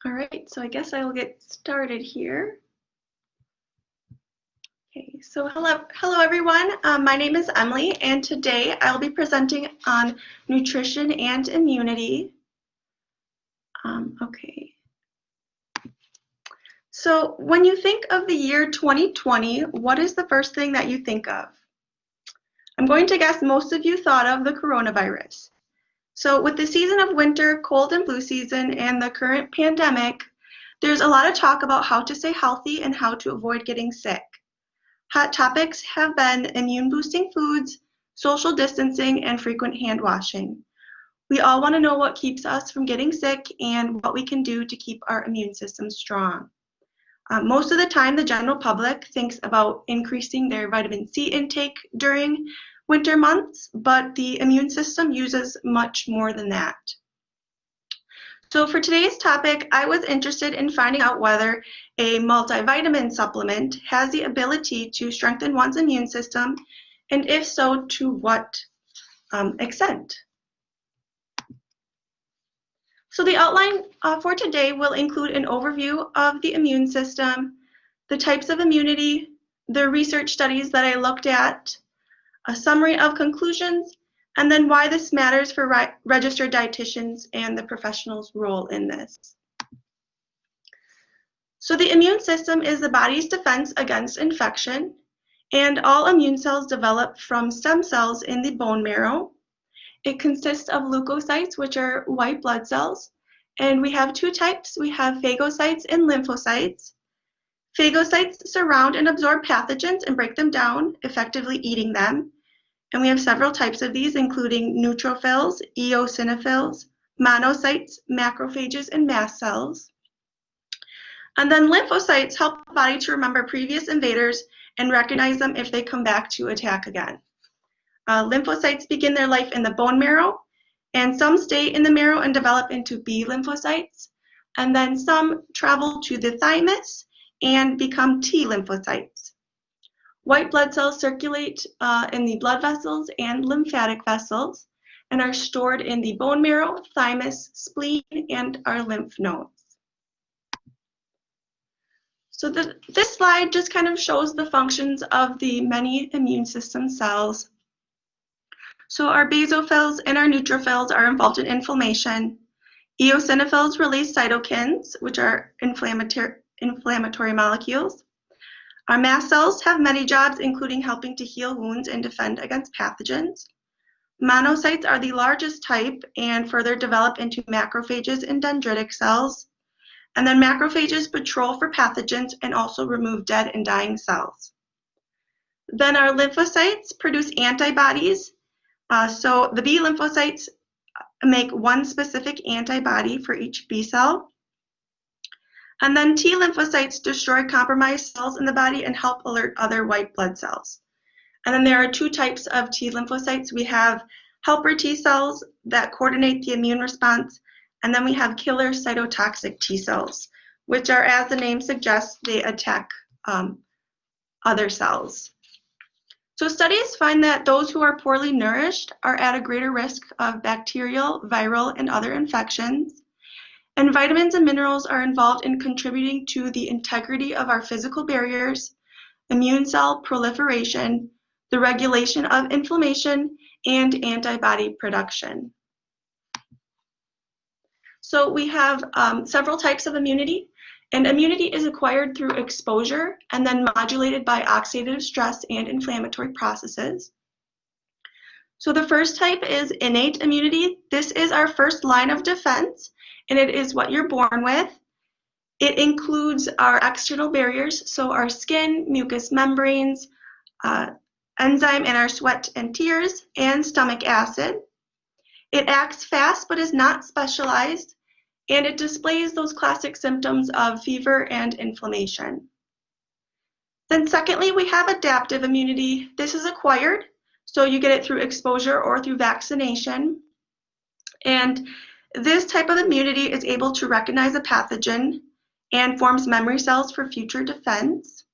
All right, so I guess I will get started here. Okay, so hello everyone. My name is Emily, and today I will be presenting on nutrition and immunity. Okay. So when you think of the year 2020, what is the first thing that you think of? I'm going to guess most of you thought of the coronavirus. So with the season of winter, cold and flu season, and the current pandemic, there's a lot of talk about how to stay healthy and how to avoid getting sick. Hot topics have been immune-boosting foods, social distancing, and frequent hand washing. We all want to know what keeps us from getting sick and what we can do to keep our immune system strong. Most of the time, the general public thinks about increasing their vitamin C intake during winter months, but the immune system uses much more than that. So for today's topic, I was interested in finding out whether a multivitamin supplement has the ability to strengthen one's immune system, and if so, to what extent. So the outline for today will include an overview of the immune system, the types of immunity, the research studies that I looked at, a summary of conclusions, and then why this matters for registered dietitians and the professional's role in this. So the immune system is the body's defense against infection, and all immune cells develop from stem cells in the bone marrow. It consists of leukocytes, which are white blood cells, and we have two types. We have phagocytes and lymphocytes. Phagocytes surround and absorb pathogens and break them down, effectively eating them. And we have several types of these, including neutrophils, eosinophils, monocytes, macrophages, and mast cells. And then lymphocytes help the body to remember previous invaders and recognize them if they come back to attack again. Lymphocytes begin their life in the bone marrow, and some stay in the marrow and develop into B lymphocytes, and then some travel to the thymus and become T lymphocytes. White blood cells circulate in the blood vessels and lymphatic vessels and are stored in the bone marrow, thymus, spleen, and our lymph nodes. So this slide just kind of shows the functions of the many immune system cells. So our basophils and our neutrophils are involved in inflammation. Eosinophils release cytokines, which are inflammatory molecules. Our mast cells have many jobs, including helping to heal wounds and defend against pathogens. Monocytes are the largest type and further develop into macrophages and dendritic cells. And then macrophages patrol for pathogens and also remove dead and dying cells. Then our lymphocytes produce antibodies. So the B lymphocytes make one specific antibody for each B cell. And then T lymphocytes destroy compromised cells in the body and help alert other white blood cells. And then there are two types of T lymphocytes. We have helper T cells that coordinate the immune response, and then we have killer cytotoxic T cells, which are, as the name suggests, they attack other cells. So studies find that those who are poorly nourished are at a greater risk of bacterial, viral, and other infections. And vitamins and minerals are involved in contributing to the integrity of our physical barriers, immune cell proliferation, the regulation of inflammation, and antibody production. So we have several types of immunity, and immunity is acquired through exposure and then modulated by oxidative stress and inflammatory processes. So the first type is innate immunity. This is our first line of defense, and it is what you're born with. It includes our external barriers, so our skin, mucous membranes, enzyme in our sweat and tears, and stomach acid. It acts fast but is not specialized, and it displays those classic symptoms of fever and inflammation. Then secondly, we have adaptive immunity. This is acquired, so you get it through exposure or through vaccination. And this type of immunity is able to recognize a pathogen and forms memory cells for future defense.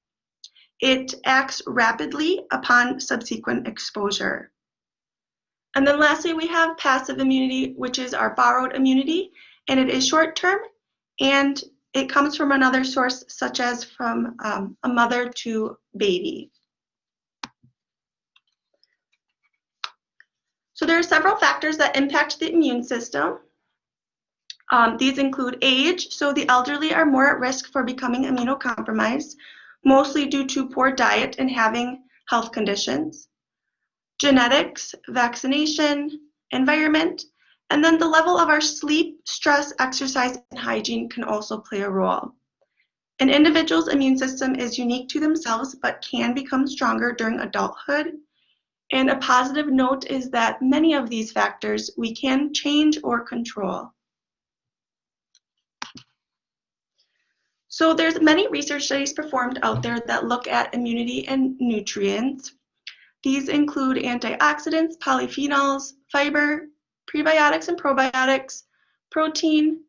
It acts rapidly upon subsequent exposure. And then lastly, we have passive immunity, which is our borrowed immunity, and it is short-term and it comes from another source, such as from a mother to baby. So there are several factors that impact the immune system. These include age, so the elderly are more at risk for becoming immunocompromised, mostly due to poor diet and having health conditions. Genetics, vaccination, environment, and then the level of our sleep, stress, exercise, and hygiene can also play a role. An individual's immune system is unique to themselves but can become stronger during adulthood. And a positive note is that many of these factors we can change or control. So there's many research studies performed out there that look at immunity and nutrients. These include antioxidants, polyphenols, fiber, prebiotics and probiotics, protein,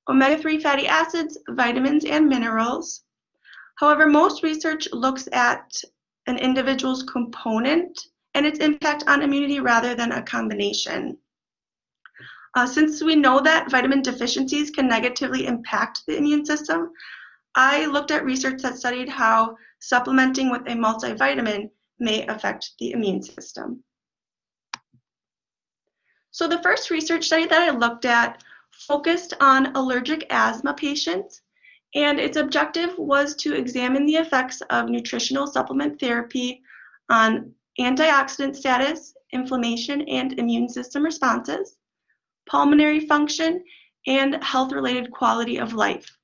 omega-3 fatty acids, vitamins, and minerals. However, most research looks at an individual's component and its impact on immunity rather than a combination. Since we know that vitamin deficiencies can negatively impact the immune system, I looked at research that studied how supplementing with a multivitamin may affect the immune system. So the first research study that I looked at focused on allergic asthma patients, and its objective was to examine the effects of nutritional supplement therapy on antioxidant status, inflammation and immune system responses, pulmonary function, and health-related quality of life.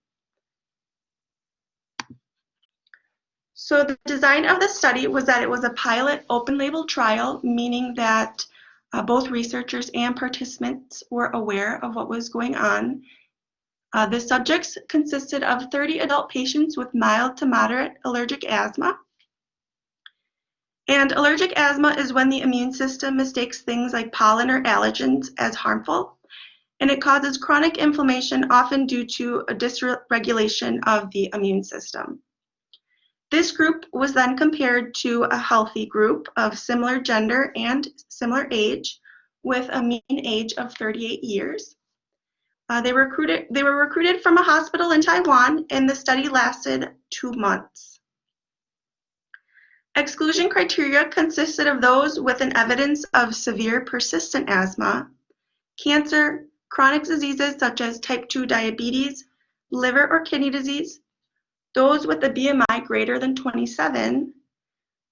So the design of the study was that it was a pilot open-label trial, meaning that both researchers and participants were aware of what was going on. The subjects consisted of 30 adult patients with mild to moderate allergic asthma. And allergic asthma is when the immune system mistakes things like pollen or allergens as harmful, and it causes chronic inflammation, often due to a dysregulation of the immune system. This group was then compared to a healthy group of similar gender and similar age with a mean age of 38 years. They were recruited from a hospital in Taiwan, and the study lasted 2 months. Exclusion criteria consisted of those with an evidence of severe persistent asthma, cancer, chronic diseases such as type 2 diabetes, liver or kidney disease, those with a BMI greater than 27,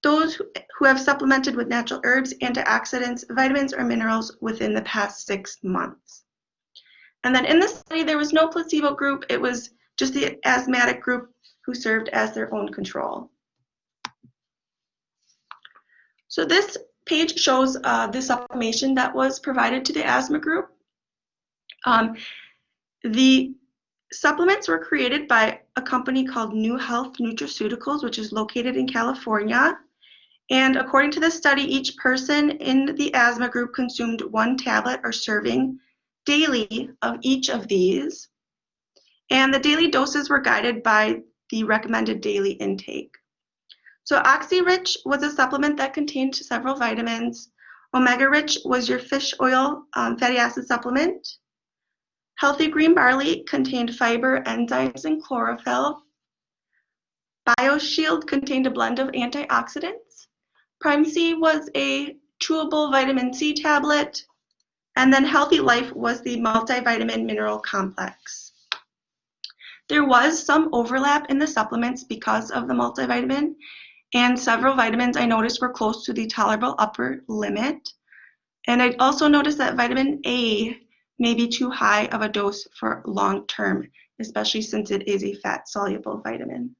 those who have supplemented with natural herbs, antioxidants, vitamins, or minerals within the past 6 months. And then in this study, there was no placebo group. It was just the asthmatic group who served as their own control. So this page shows the supplementation that was provided to the asthma group. The supplements were created by a company called New Health Nutraceuticals, which is located in California. And according to the study, each person in the asthma group consumed 1 tablet or serving daily of each of these. And the daily doses were guided by the recommended daily intake. So OxyRich was a supplement that contained several vitamins. Omega Rich was your fish oil fatty acid supplement. Healthy Green Barley contained fiber, enzymes, and chlorophyll. BioShield contained a blend of antioxidants. Prime C was a chewable vitamin C tablet. And then Healthy Life was the multivitamin mineral complex. There was some overlap in the supplements because of the multivitamin, and several vitamins I noticed were close to the tolerable upper limit. And I also noticed that vitamin A may be too high of a dose for long term, especially since it is a fat-soluble vitamin.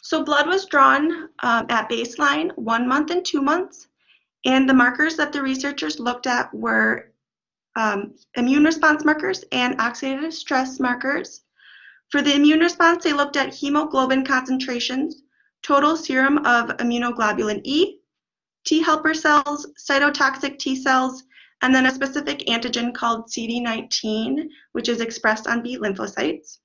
So blood was drawn at baseline, 1 month and 2 months, and the markers that the researchers looked at were immune response markers and oxidative stress markers. For the immune response, they looked at hemoglobin concentrations, total serum of immunoglobulin E, T helper cells, cytotoxic T cells, and then a specific antigen called CD19, which is expressed on B lymphocytes.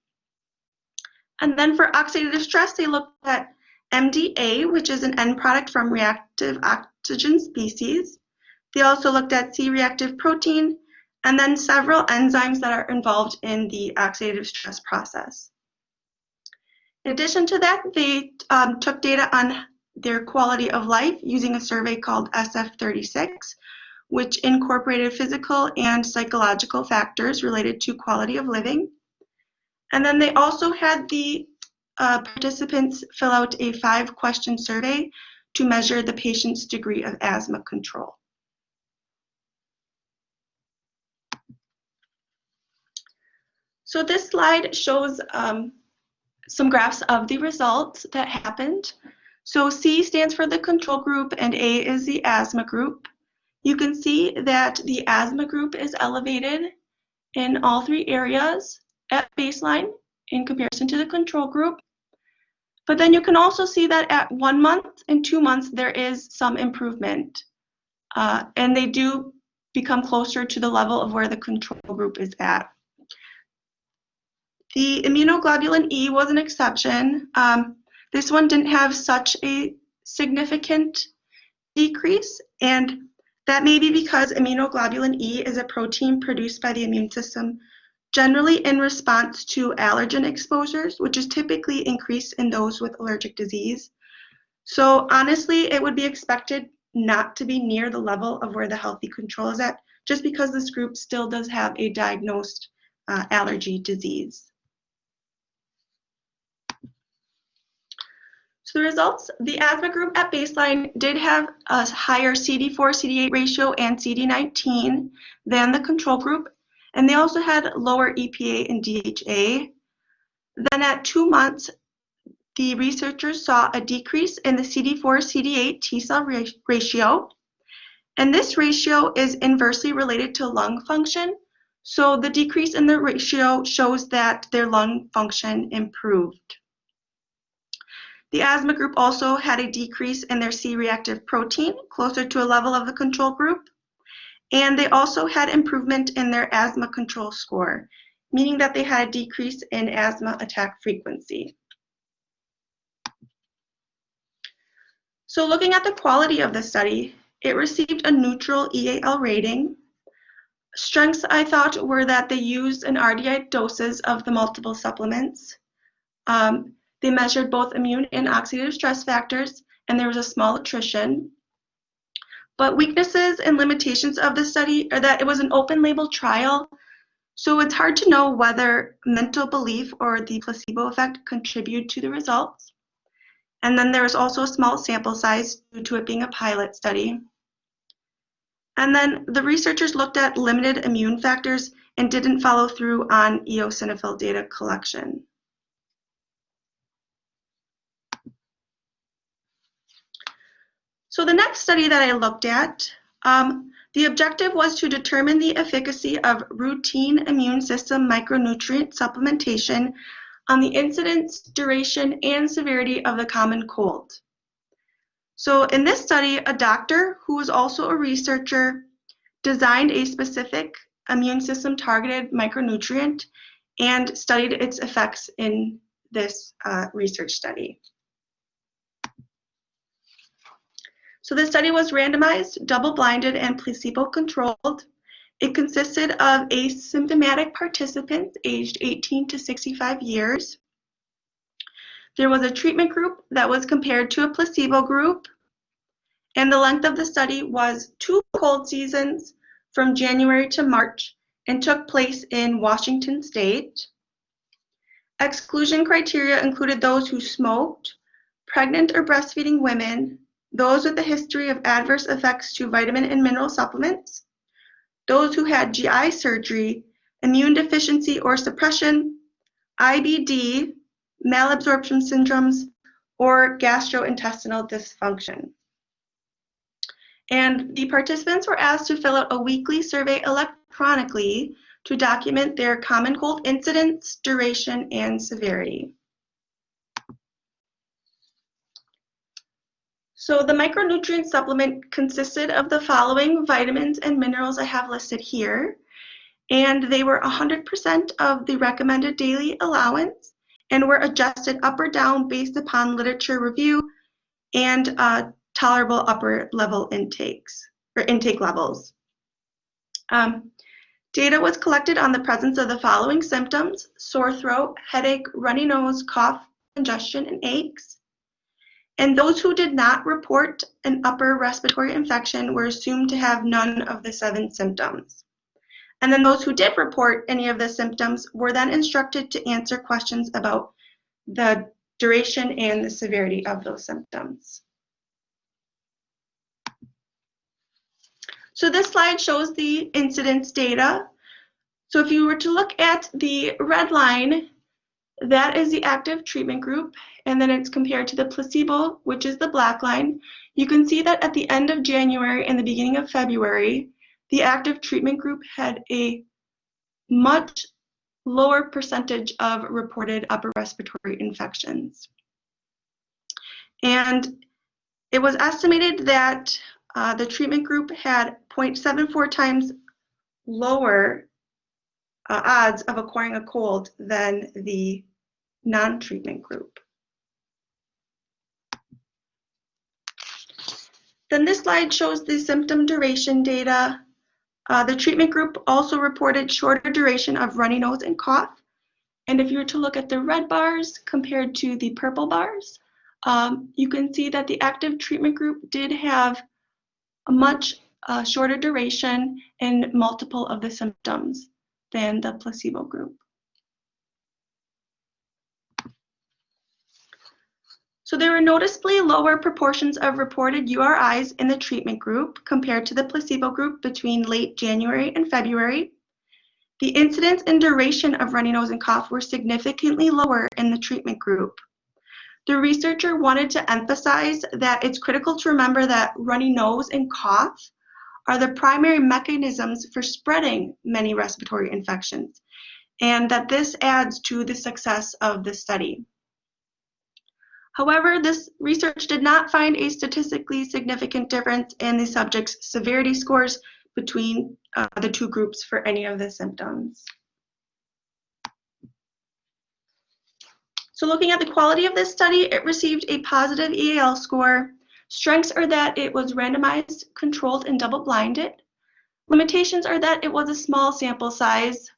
And then for oxidative stress, they looked at MDA, which is an end product from reactive oxygen species. They also looked at C-reactive protein, and then several enzymes that are involved in the oxidative stress process. In addition to that, they took data on their quality of life using a survey called SF36, which incorporated physical and psychological factors related to quality of living. And then they also had the participants fill out a 5-question survey to measure the patient's degree of asthma control. So this slide shows some graphs of the results that happened. So C stands for the control group and A is the asthma group. You can see that the asthma group is elevated in all 3 areas at baseline in comparison to the control group. But then you can also see that at 1 month and 2 months there is some improvement, and they do become closer to the level of where the control group is at. The immunoglobulin E was an exception. This one didn't have such a significant decrease, and that may be because immunoglobulin E is a protein produced by the immune system generally in response to allergen exposures, which is typically increased in those with allergic disease. So honestly, it would be expected not to be near the level of where the healthy control is at, just because this group still does have a diagnosed allergy disease. So the results, the asthma group at baseline did have a higher CD4-CD8 ratio and CD19 than the control group, and they also had lower EPA and DHA. Then at 2 months, the researchers saw a decrease in the CD4-CD8 T cell ratio, and this ratio is inversely related to lung function. So the decrease in the ratio shows that their lung function improved. The asthma group also had a decrease in their C-reactive protein, closer to a level of the control group. And they also had improvement in their asthma control score, meaning that they had a decrease in asthma attack frequency. So looking at the quality of the study, it received a neutral EAL rating. Strengths, I thought, were that they used an RDI doses of the multiple supplements. They measured both immune and oxidative stress factors, and there was a small attrition. But weaknesses and limitations of the study are that it was an open label trial, so it's hard to know whether mental belief or the placebo effect contribute to the results. And then there was also a small sample size due to it being a pilot study. And then the researchers looked at limited immune factors and didn't follow through on eosinophil data collection. So the next study that I looked at, the objective was to determine the efficacy of routine immune system micronutrient supplementation on the incidence, duration, and severity of the common cold. So in this study, a doctor who was also a researcher designed a specific immune system targeted micronutrient and studied its effects in this research study. So the study was randomized, double-blinded, and placebo-controlled. It consisted of asymptomatic participants aged 18 to 65 years. There was a treatment group that was compared to a placebo group, and the length of the study was 2 cold seasons from January to March and took place in Washington State. Exclusion criteria included those who smoked, pregnant or breastfeeding women, those with a history of adverse effects to vitamin and mineral supplements, those who had GI surgery, immune deficiency or suppression, IBD, malabsorption syndromes, or gastrointestinal dysfunction. And the participants were asked to fill out a weekly survey electronically to document their common cold incidence, duration, and severity. So the micronutrient supplement consisted of the following vitamins and minerals I have listed here, and they were 100% of the recommended daily allowance and were adjusted up or down based upon literature review and tolerable upper level intakes or intake levels. Data was collected on the presence of the following symptoms: sore throat, headache, runny nose, cough, congestion, and aches. And those who did not report an upper respiratory infection were assumed to have none of the 7 symptoms. And then those who did report any of the symptoms were then instructed to answer questions about the duration and the severity of those symptoms. So this slide shows the incidence data. So if you were to look at the red line, that is the active treatment group, and then it's compared to the placebo, which is the black line. You can see that at the end of January and the beginning of February, the active treatment group had a much lower percentage of reported upper respiratory infections. And it was estimated that the treatment group had 0.74 times lower odds of acquiring a cold than the non-treatment group. Then this slide shows the symptom duration data. The treatment group also reported shorter duration of runny nose and cough. And if you were to look at the red bars compared to the purple bars, you can see that the active treatment group did have a much shorter duration and multiple of the symptoms than the placebo group. So there were noticeably lower proportions of reported URIs in the treatment group compared to the placebo group between late January and February. The incidence and duration of runny nose and cough were significantly lower in the treatment group. The researcher wanted to emphasize that it's critical to remember that runny nose and cough are the primary mechanisms for spreading many respiratory infections, and that this adds to the success of the study. However, this research did not find a statistically significant difference in the subjects' severity scores between the two groups for any of the symptoms. So looking at the quality of this study, it received a positive EAL score. Strengths are that it was randomized, controlled, and double-blinded. Limitations are that it was a small sample size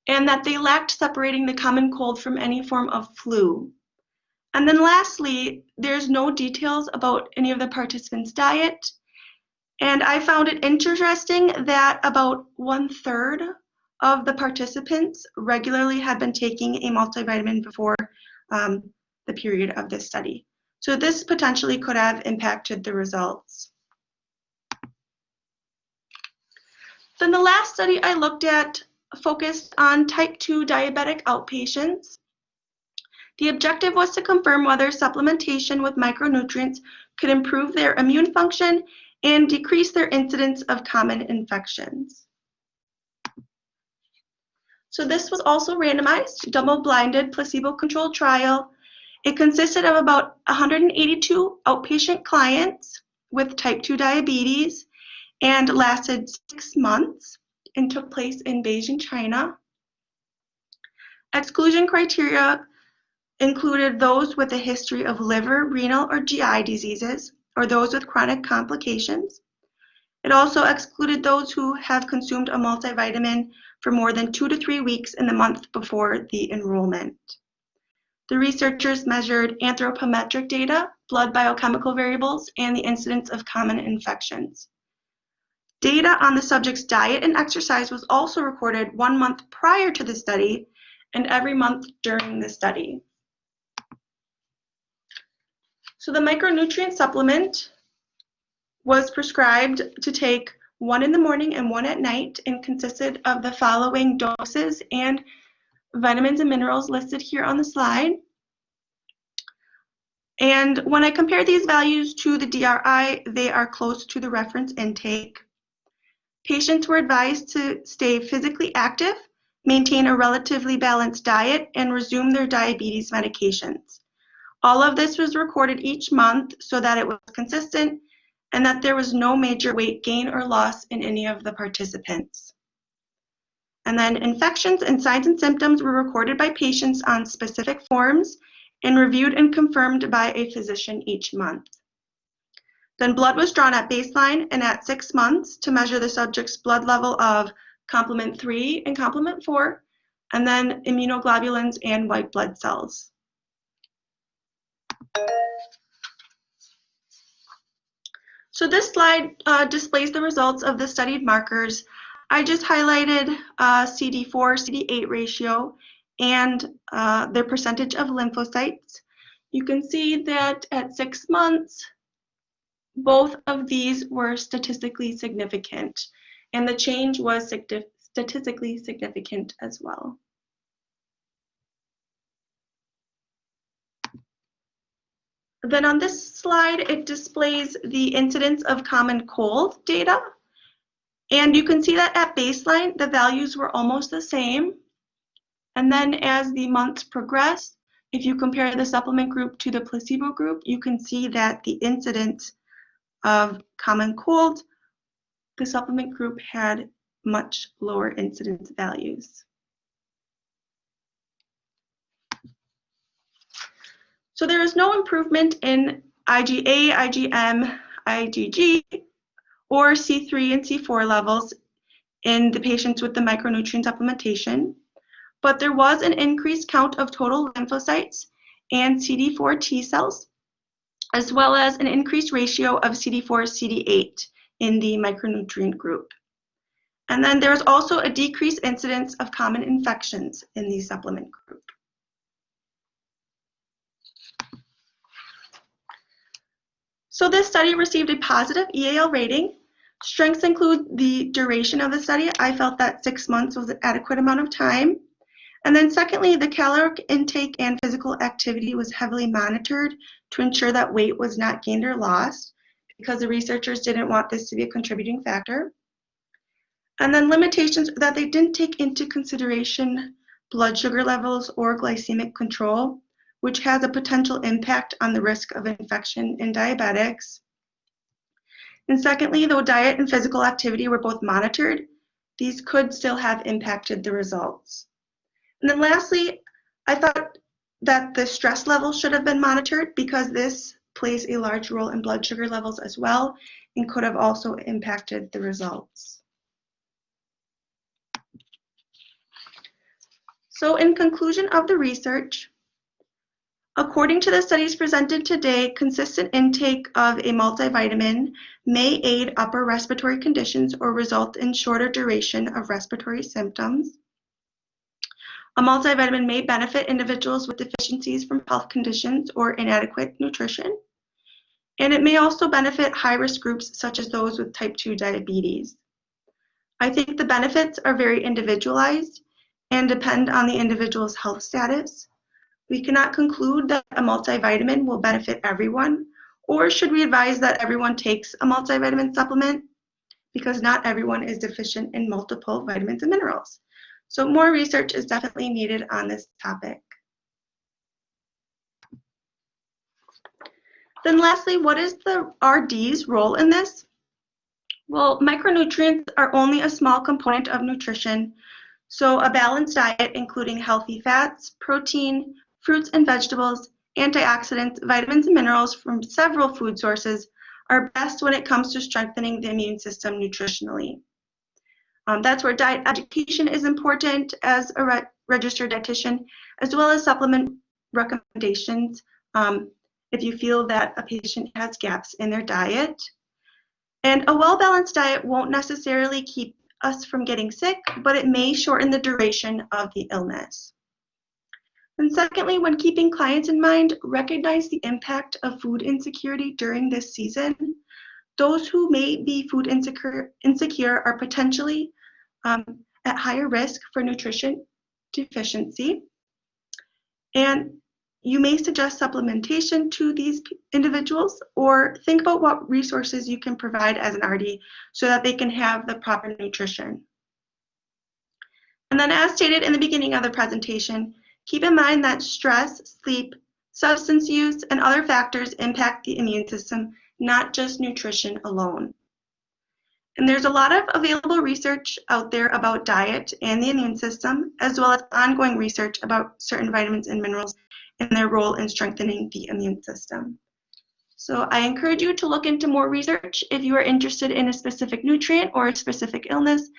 and that they lacked separating the common cold from any form of flu. And then lastly, there's no details about any of the participants' diet. And I found it interesting that about 1/3 of the participants regularly had been taking a multivitamin before the period of this study. So this potentially could have impacted the results. Then the last study I looked at focused on type 2 diabetic outpatients. The objective was to confirm whether supplementation with micronutrients could improve their immune function and decrease their incidence of common infections. So this was also randomized, double-blinded, placebo-controlled trial. It consisted of about 182 outpatient clients with type 2 diabetes and lasted 6 months and took place in Beijing, China. Exclusion criteria included those with a history of liver, renal, or GI diseases, or those with chronic complications. It also excluded those who have consumed a multivitamin for more than 2 to 3 weeks in the month before the enrollment. The researchers measured anthropometric data, blood biochemical variables, and the incidence of common infections. Data on the subject's diet and exercise was also recorded 1 month prior to the study and every month during the study. So the micronutrient supplement was prescribed to take 1 in the morning and 1 at night and consisted of the following doses and vitamins and minerals listed here on the slide. And when I compare these values to the DRI, they are close to the reference intake. Patients were advised to stay physically active, maintain a relatively balanced diet, and resume their diabetes medications. All of this was recorded each month so that it was consistent and that there was no major weight gain or loss in any of the participants. And then infections and signs and symptoms were recorded by patients on specific forms and reviewed and confirmed by a physician each month. Then blood was drawn at baseline and at 6 months to measure the subject's blood level of complement 3 and complement 4, and then immunoglobulins and white blood cells. So this slide displays the results of the studied markers. I just highlighted CD4, CD8 ratio and their percentage of lymphocytes. You can see that at 6 months, both of these were statistically significant, and the change was statistically significant as well. Then on this slide, it displays the incidence of common cold data. And you can see that at baseline, the values were almost the same. And then as the months progress, if you compare the supplement group to the placebo group, you can see that the incidence of common cold, the supplement group had much lower incidence values. So there is no improvement in IgA, IgM, IgG, or C3 and C4 levels in the patients with the micronutrient supplementation, but there was an increased count of total lymphocytes and CD4 T cells, as well as an increased ratio of CD4 CD8 in the micronutrient group. And then there was also a decreased incidence of common infections in the supplement group. So this study received a positive EAL rating. Strengths include the duration of the study. I felt that 6 months was an adequate amount of time. And then secondly, the caloric intake and physical activity was heavily monitored to ensure that weight was not gained or lost, because the researchers didn't want this to be a contributing factor. And then limitations that they didn't take into consideration blood sugar levels or glycemic control, which has a potential impact on the risk of infection in diabetics. And secondly, though diet and physical activity were both monitored, these could still have impacted the results. And then lastly, I thought that the stress level should have been monitored, because this plays a large role in blood sugar levels as well and could have also impacted the results. So in conclusion of the research, according to the studies presented today, consistent intake of a multivitamin may aid upper respiratory conditions or result in shorter duration of respiratory symptoms. A multivitamin may benefit individuals with deficiencies from health conditions or inadequate nutrition. And it may also benefit high-risk groups such as those with type 2 diabetes. I think the benefits are very individualized and depend on the individual's health status. We cannot conclude that a multivitamin will benefit everyone, or should we advise that everyone takes a multivitamin supplement, because not everyone is deficient in multiple vitamins and minerals. So more research is definitely needed on this topic. Then lastly, what is the RD's role in this? Well, micronutrients are only a small component of nutrition, so a balanced diet including healthy fats, protein, fruits and vegetables, antioxidants, vitamins and minerals from several food sources are best when it comes to strengthening the immune system nutritionally. That's where diet education is important as a registered dietitian, as well as supplement recommendations if you feel that a patient has gaps in their diet. And a well-balanced diet won't necessarily keep us from getting sick, but it may shorten the duration of the illness. And secondly, when keeping clients in mind, recognize the impact of food insecurity during this season. Those who may be food insecure are potentially at higher risk for nutrition deficiency. And you may suggest supplementation to these individuals, or think about what resources you can provide as an RD so that they can have the proper nutrition. And then as stated in the beginning of the presentation, keep in mind that stress, sleep, substance use, and other factors impact the immune system, not just nutrition alone. And there's a lot of available research out there about diet and the immune system, as well as ongoing research about certain vitamins and minerals and their role in strengthening the immune system. So I encourage you to look into more research if you are interested in a specific nutrient or a specific illness.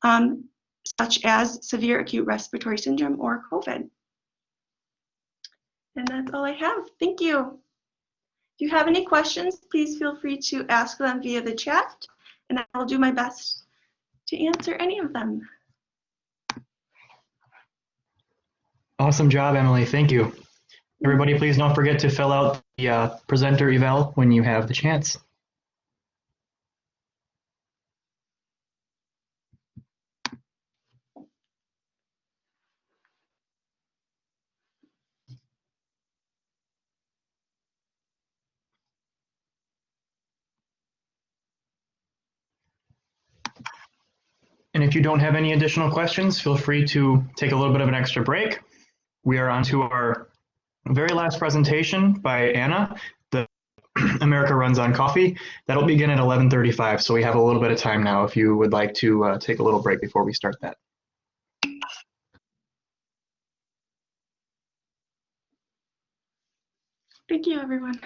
such as severe acute respiratory syndrome or COVID. And that's all I have. Thank you. If you have any questions, please feel free to ask them via the chat, and I will do my best to answer any of them. Awesome job, Emily. Thank you. Everybody, please don't forget to fill out the presenter eval when you have the chance. And if you don't have any additional questions, feel free to take a little bit of an extra break. We are on to our very last presentation by Anna, the America Runs on Coffee. That'll begin at 11:35, so we have a little bit of time now if you would like to take a little break before we start that. Thank you, everyone.